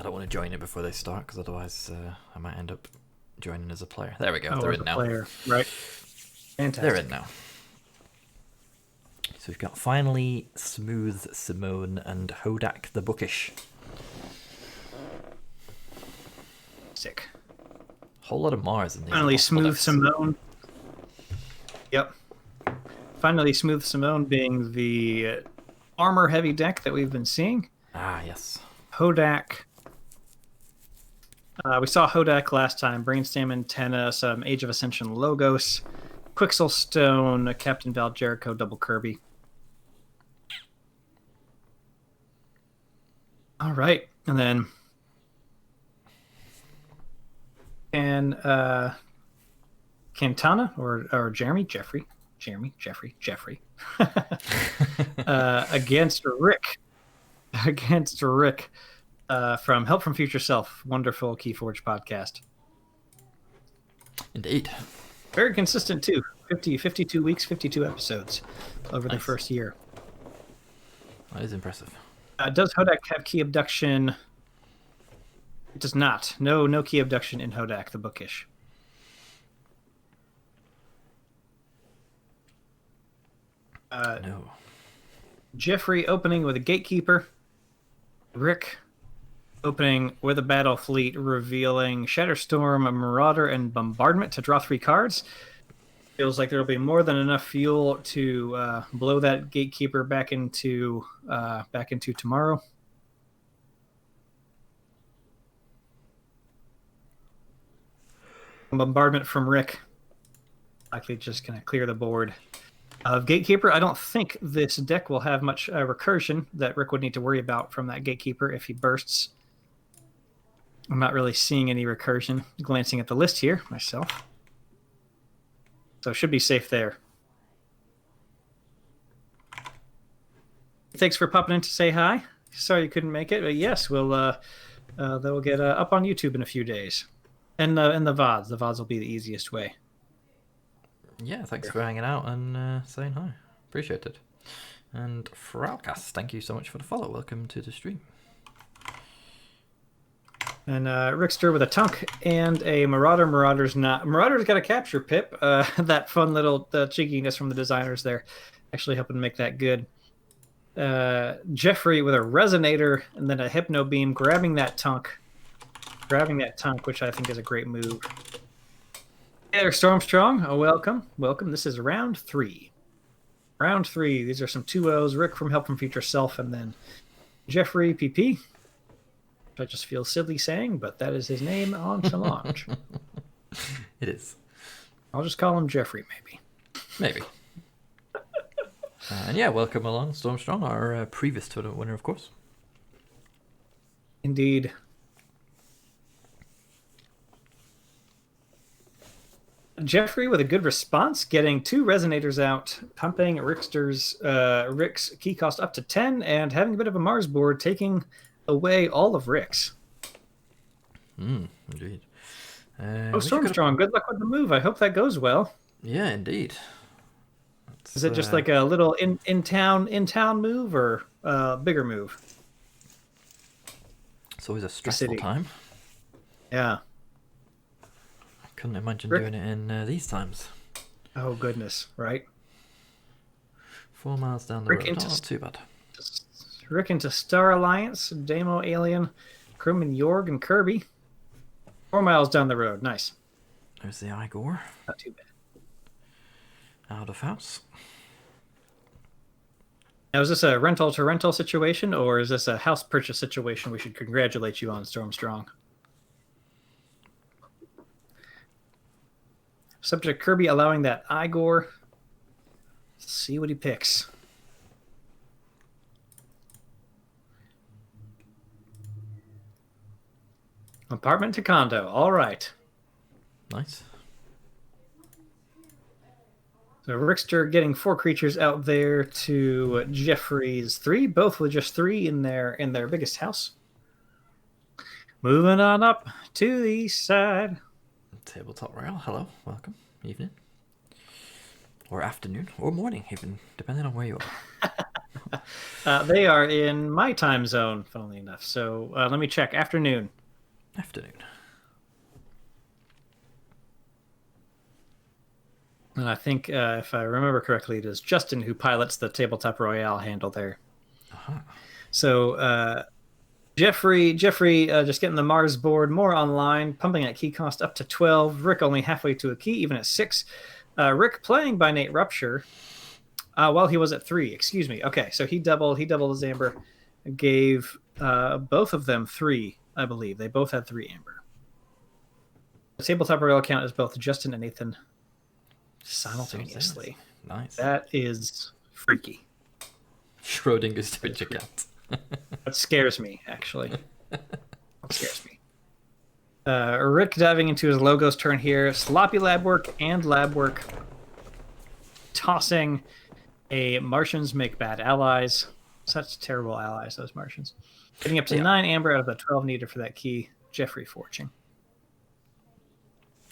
don't want to join it before they start, because otherwise I might end up joining as a player. There we go. Oh, They're as in a now. player. Right. Fantastic. They're in now. So we've got finally Smooth Simone and Hodak the Bookish. Sick. Whole lot of Mars in these. Finally, Smooth Simone. Yep. Finally, Smooth Simone being the armor-heavy deck that we've been seeing. Ah, yes. Hodak. We saw Hodak last time. Brainstem Antenna, some Age of Ascension Logos, Quixel Stone, Captain Val Jericho, Double Kirby. All right. And then Cantana or Jeffrey against Rick from Help from Future Self, wonderful Keyforge podcast. Indeed. Very consistent too. 52 weeks, 52 episodes over the first year. That is impressive. Does Hodak have key abduction? It does not. No key abduction in Hodak the Bookish. No. Jeffrey opening with a Gatekeeper. Rick opening with a Battle Fleet, revealing Shatterstorm, Marauder, and Bombardment to draw 3 cards. Feels like there'll be more than enough fuel to blow that Gatekeeper back into tomorrow. Bombardment from Rick. Likely just going to clear the board. Of Gatekeeper, I don't think this deck will have much recursion that Rick would need to worry about from that Gatekeeper if he bursts. I'm not really seeing any recursion glancing at the list here myself. So should be safe there. Thanks for popping in to say hi. Sorry you couldn't make it, but yes, that will get up on YouTube in a few days. And the VODs. The VODs will be the easiest way. Yeah, thanks for hanging out and saying hi. Appreciate it. And Fralcast, thank you so much for the follow. Welcome to the stream. And Rickster with a Tunk and a Marauder. Marauder's got a capture pip. That fun little cheekiness from the designers there. Actually helping make that good. Jeffrey with a Resonator and then a Hypno Beam, grabbing that Tunk, which I think is a great move. Hey there, Stormstrong. Oh, welcome. This is round 3. These are some 2-0s. Rick from Help from Future Self, and then Jeffrey PP. Which I just feel silly saying, but that is his name on Solange. It is. I'll just call him Jeffrey, Maybe. And yeah, welcome along, Stormstrong, our previous tournament winner, of course. Indeed. Jeffrey with a good response, getting 2 Resonators out, pumping Rick's key cost up to 10, and having a bit of a Mars board, taking away all of Rick's. Indeed. Stormstrong, good luck with the move. I hope that goes well. Yeah, indeed. Is it just like a little in-town move or a bigger move? It's always a stressful time. Yeah. Couldn't imagine doing it in these times. Oh, goodness, right? 4 miles down the road. Not too bad. Rick into Star Alliance, Damo Alien, Crewman Yorg, and Kirby. 4 miles down the road. Nice. There's the Igor. Not too bad. Out of house. Now, is this a rental-to-rental situation, or is this a house purchase situation we should congratulate you on, Stormstrong? Subject Kirby allowing that Igor. Let's see what he picks. Apartment to condo. All right. Nice. So Rickster getting 4 creatures out there to Jeffrey's 3, both with just 3 in their biggest house. Moving on up to the east side. Tabletop Royale, hello, welcome, evening. Or afternoon, or morning even, depending on where you are. They are in my time zone, funnily enough. So let me check. Afternoon. Afternoon. And I think, if I remember correctly, it is Justin who pilots the Tabletop Royale handle there. Uh-huh. So Jeffrey, just getting the Mars board more online, pumping that key cost up to 12. Rick only halfway to a key, even at 6. Rick playing by Nate Rupture. Well, he was at 3. Excuse me. Okay, so he doubled his amber, gave both of them 3, I believe. They both had 3 amber. The Tabletop Royale count is both Justin and Nathan simultaneously. Nice. That is freaky. Schrodinger's Twitch account. That scares me, actually. That scares me. Rick diving into his logos turn here. Sloppy lab work and lab work. Tossing a Martians make bad allies. Such terrible allies, those Martians. Getting up to 9 amber out of the 12 needed for that key. Jeffrey forging.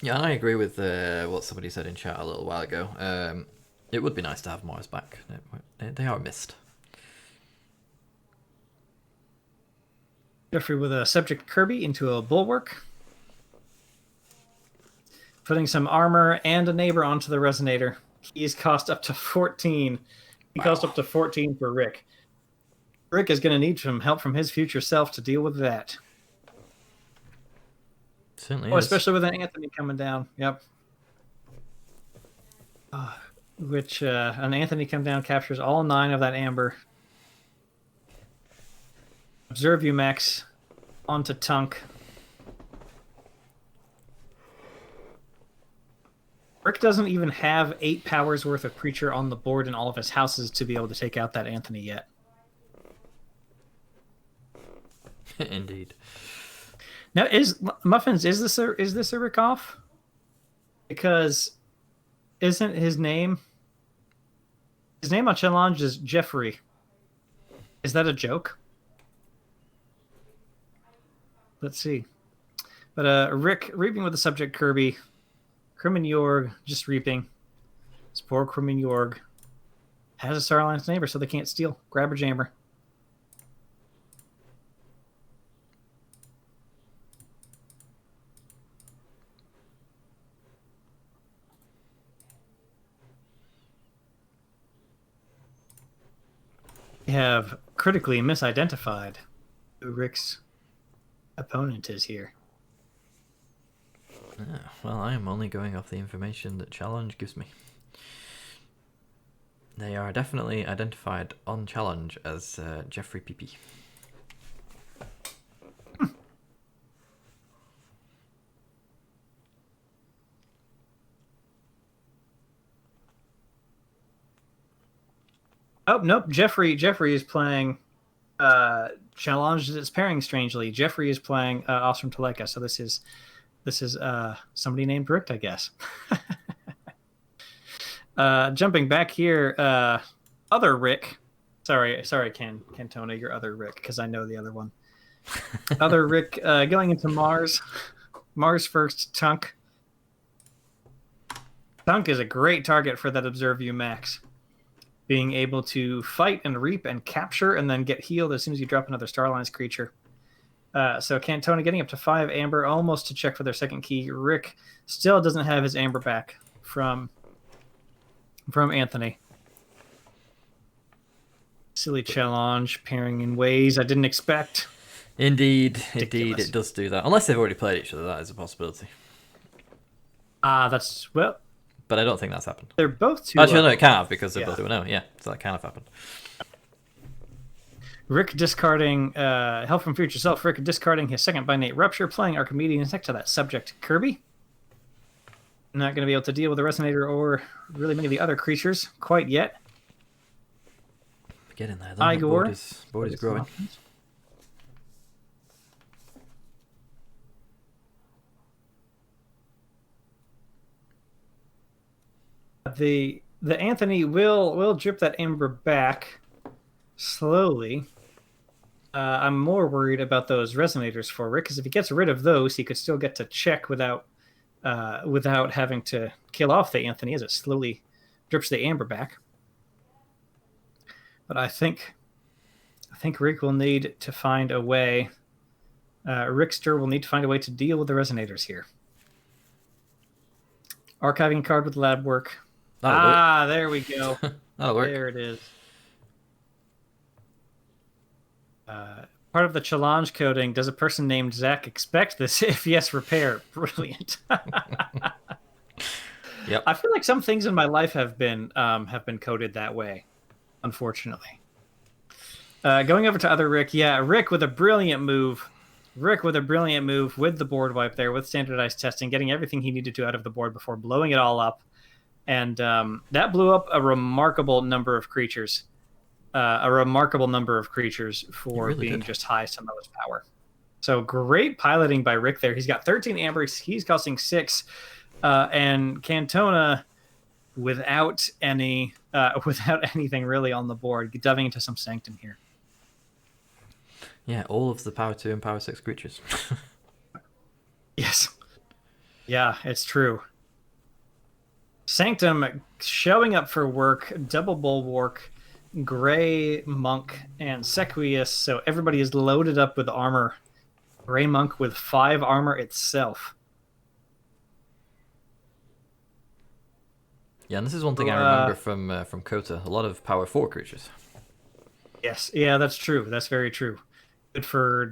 Yeah, I agree with what somebody said in chat a little while ago. It would be nice to have Mars back. They are missed. Jeffrey with a subject Kirby into a bulwark. Putting some armor and a neighbor onto the resonator. Keys cost up to 14. He cost up to 14 for Rick. Rick is going to need some help from his future self to deal with that. Certainly is. Especially with an Anthony coming down. Yep. Which an Anthony come down captures all 9 of that amber. Observe you, Max. Onto Tunk. Rick doesn't even have 8 powers worth of creature on the board in all of his houses to be able to take out that Anthony yet. Indeed. Now, is this a Rick off? Because isn't his name on challenge is Jeffrey? Is that a joke? Let's see. But Rick reaping with the subject Kirby. Crim and Yorg just reaping. This poor Crim and Yorg has a Star Alliance neighbor, so they can't steal. Grab a jammer. We have critically misidentified who Rick's opponent is here. Well, I am only going off the information that Challenge gives me. They are definitely identified on Challenge as Jeffrey PP. Oh, nope. Jeffrey is playing Challenge. It's pairing strangely. Jeffrey is playing Ostrom Taleka, so this is somebody named Rick, I guess. Jumping back here, other Rick. Sorry, Cantona, your other Rick, because I know the other one. Other Rick going into Mars. Mars first, Tunk. Tunk is a great target for that Observe You Max. Being able to fight and reap and capture and then get healed as soon as you drop another Star Alliance creature. So Cantona getting up to 5 amber, almost to check for their second key. Rick still doesn't have his amber back from Anthony. Silly challenge, pairing in ways I didn't expect. Indeed, it does do that. Unless they've already played each other, that is a possibility. But I don't think that's happened. They're both too. Actually, no, it can have because they both do. No, yeah, so that can have happened. Rick discarding Help from Future Self. Rick discarding his second by Nate Rupture, playing Archimedes next to that subject Kirby. Not going to be able to deal with the Resonator or really many of the other creatures quite yet. Get in there, though. Igor. Board is growing. The Anthony will drip that amber back slowly. I'm more worried about those resonators for Rick, because if he gets rid of those, he could still get to check without having to kill off the Anthony as it slowly drips the amber back. But I think Rick will need to find a way. Rickster will need to find a way to deal with the resonators here. Archiving card with lab work. That'll work. There we go. That'll work. There it is. Part of the challenge coding. Does a person named Zach expect this? If yes, repair. Brilliant. Yep. I feel like some things in my life have been coded that way, unfortunately. Going over to other Rick. Yeah, Rick with a brilliant move. Rick with a brilliant move with the board wipe there, with standardized testing, getting everything he needed to out of the board before blowing it all up. And that blew up a remarkable number of creatures. For really being did. just highest to lowest power. So great piloting by Rick there. He's got 13 amber. He's costing 6. And Cantona, without anything really on the board, diving into some Sanctum here. Yeah, all of the power 2 and power 6 creatures. Yes. Yeah, it's true. Sanctum showing up for work, double bulwark, Gray Monk, and Sequius. So everybody is loaded up with armor. Gray Monk with 5 armor itself. Yeah, and this is one thing I remember from Kota. A lot of power 4 creatures. Yes, yeah, that's true. That's very true. Good for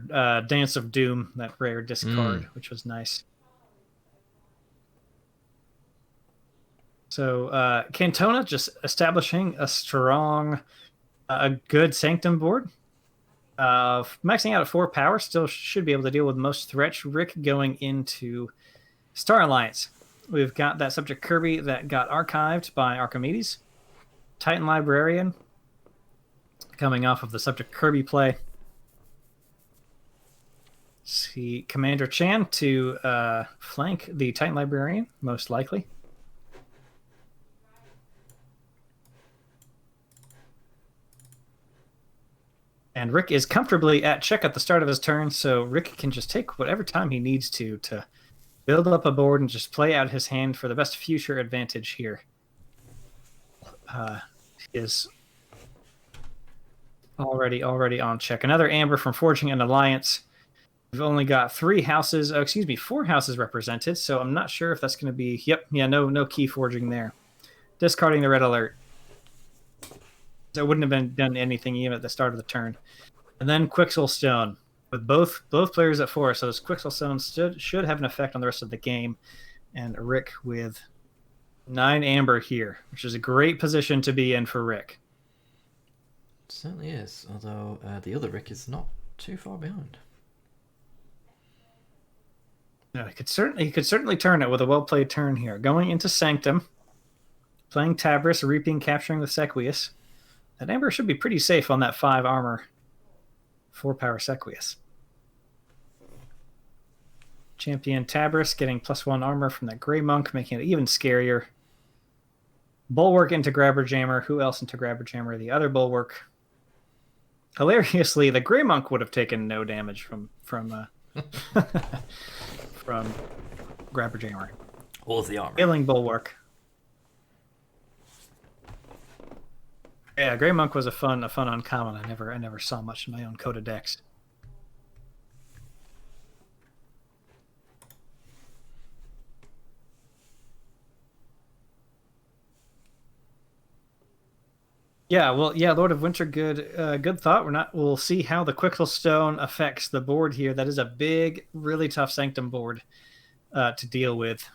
Dance of Doom, that rare discard, which was nice. So Cantona just establishing a strong, a good Sanctum board. Maxing out at 4 power, still should be able to deal with most threats. Rick going into Star Alliance. We've got that subject Kirby that got archived by Archimedes. Titan Librarian coming off of the subject Kirby play. See Commander Chan to flank the Titan Librarian, most likely. And Rick is comfortably at check at the start of his turn, so Rick can just take whatever time he needs to build up a board and just play out his hand for the best future advantage here. Is already on check. Another Amber from Forging an Alliance. We've only got 4 houses represented, so I'm not sure if that's going to be... no key forging there. Discarding the red alert. So it wouldn't have been done anything even at the start of the turn. And then Quixel Stone. With both players at 4, so this Quixel Stone should have an effect on the rest of the game. And Rick with 9 Amber here, which is a great position to be in for Rick. It certainly is, although the other Rick is not too far behind. No, he could certainly turn it with a well-played turn here. Going into Sanctum, playing Tabris, reaping, capturing with Sequius. That Amber should be pretty safe on that 5 armor, 4 power Sequius. Champion Tabris getting +1 armor from that Gray Monk, making it even scarier. Bulwark into Grabber Jammer. Who else into Grabber Jammer? The other Bulwark. Hilariously, the Gray Monk would have taken no damage from Grabber Jammer. All of the armor. Killing Bulwark. Yeah, Gray Monk was a fun uncommon. I never saw much in my own Coda decks. Yeah, well, yeah, Lord of Winter, good thought. We'll see how the Quixel Stone affects the board here. That is a big, really tough Sanctum board to deal with.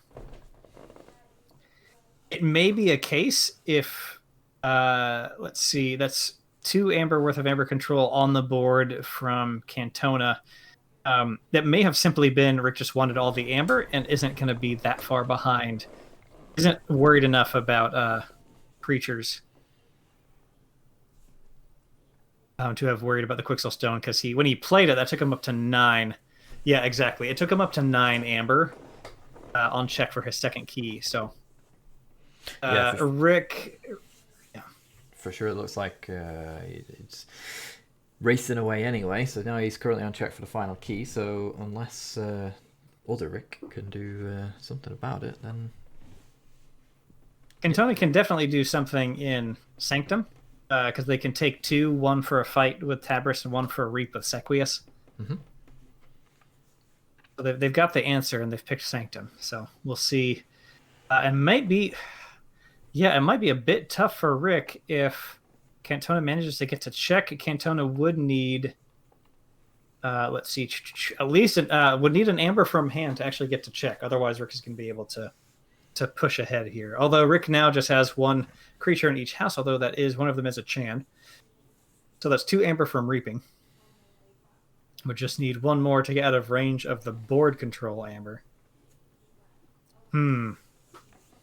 It may be a case if, let's see, that's 2 Amber worth of Amber control on the board from Cantona. That may have simply been Rick just wanted all the Amber and isn't going to be that far behind. Isn't worried enough about creatures. To have worried about the Quixel Stone, because when he played it, that took him up to 9. Yeah, exactly. It took him up to 9 Amber on check for his second key. So, Rick... Yeah. For sure, it looks like it's racing away anyway, so now he's currently on check for the final key, so unless other Rick can do something about it, then... Cantona can definitely do something in Sanctum. because they can take 2, 1 for a fight with Tabris and 1 for a reap with Sequius. Mm-hmm. So they've got the answer, and they've picked Sanctum. So we'll see. It might be a bit tough for Rick if Cantona manages to get to check. Cantona would need, let's see, at least would need an amber from hand to actually get to check. Otherwise, Rick is going to be able to push ahead here. Although Rick now just has 1 creature in each house, although that is one of them is a Chan. So that's 2 amber from reaping. Would just need 1 more to get out of range of the board control amber.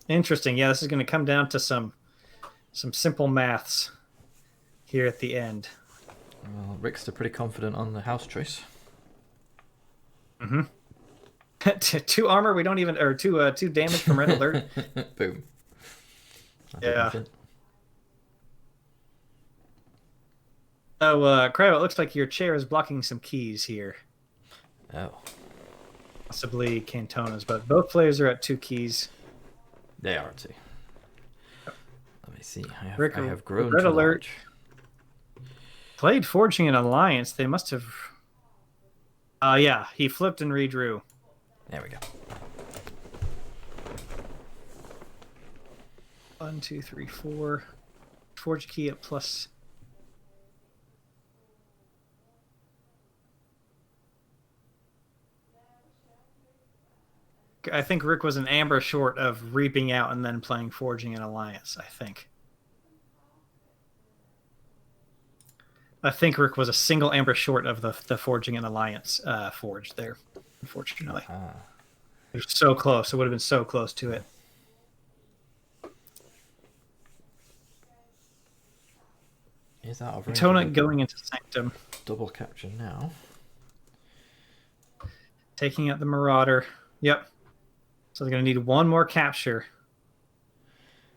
Interesting. Yeah, this is going to come down to some simple maths here at the end. Well, Rick's pretty confident on the house choice. 2 armor. We don't even, or 2 damage from red alert. Boom. Yeah. Oh, Crab, it looks like your chair is blocking some keys here. Oh. Possibly Cantona's, but both players are at 2 keys. They are 2. Let me see. I have grown red too alert. large. Played Forging an Alliance. They must have... yeah, he flipped and redrew. There we go. 1, 2, 3, 4. Forge key at plus... I think Rick was an amber short of reaping out and then playing Forging an Alliance, I think. I think Rick was a single amber short of the Forging an Alliance forge there, unfortunately. It was so close. It would have been so close to it. Is out of range. Tona going into Sanctum. Double capture now. Taking out the Marauder. Yep. So they're going to need 1 more capture.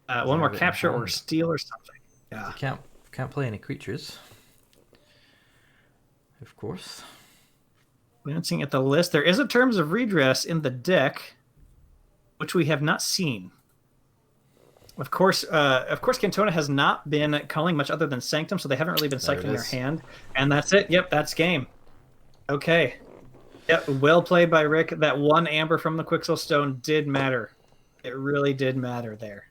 1 more capture or steal or something. Yeah. You can't play any creatures. Of course. Glancing at the list, there is a Terms of Redress in the deck, which we have not seen. Of course, Cantona has not been calling much other than Sanctum, so they haven't really been cycling their hand. And that's it. Yep, that's game. Okay. Yep, well played by Rick. That 1 amber from the Quixel Stone did matter. It really did matter there.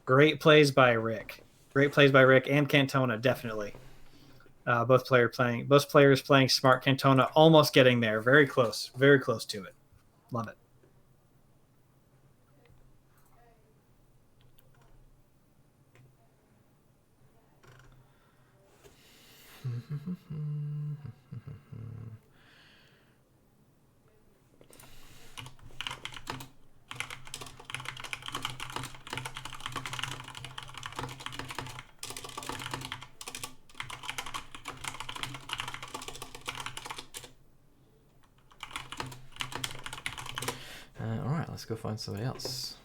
Great plays by Rick. Great plays by Rick and Cantona, definitely. Both players playing smart. Cantona almost getting there. Very close to it. Love it. Alright, let's go find somebody else.